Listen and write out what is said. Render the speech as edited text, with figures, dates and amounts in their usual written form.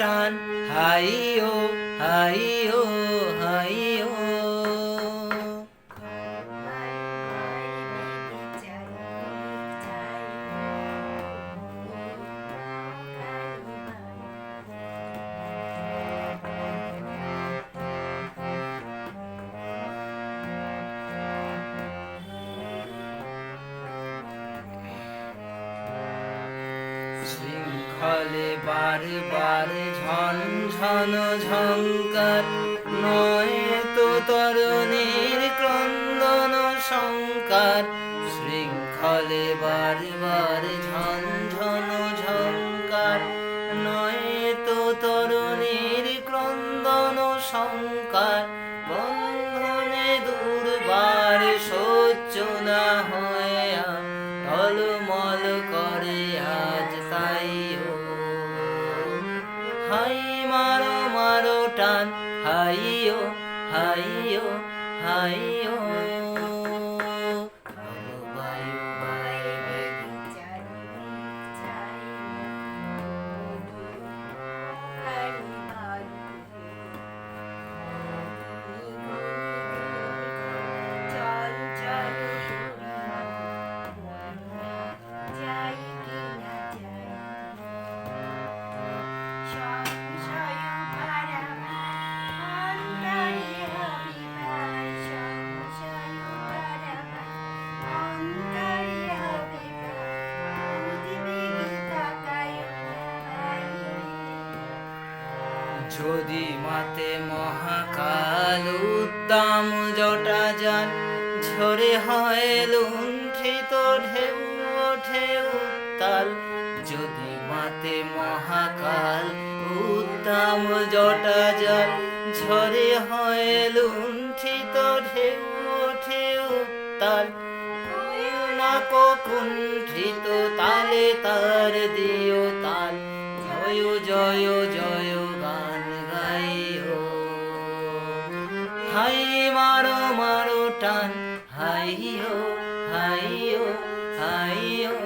টান হাইও হাইও হাইও। শৃঙ্খলে বারবার ঝনঝন ঝঙ্কার, নয় তো তরুণীর ক্রন্দন সংকার। শৃঙ্খলে বারবার ঝনঝন ঝঙ্কার, নয় তো তরুণীর ক্রন্দন সংকার। বন্ধনে দুর্বার সহ্য না হয়ে টলমল করে আজ তাইও। হাই মারো মারো টান হাইও হাইও হাইও। যদি মাতে মহাকাল উদ্দাম জটা যান, ঝরে হয় লুণ্ঠিত ঢেউ ওঠে উত্তাল। যদি মাতে মহাকাল উদ্দাম জটা যান, ঝরে হয় লুণ্ঠিত ঢেউ ওঠে উত্তাল। নাকো কুণ্ঠিত তালে তার দিও তাল, জয় জয় জয় গান গাইও। হাই মারো মারো টান হাইও হাইও হাইও।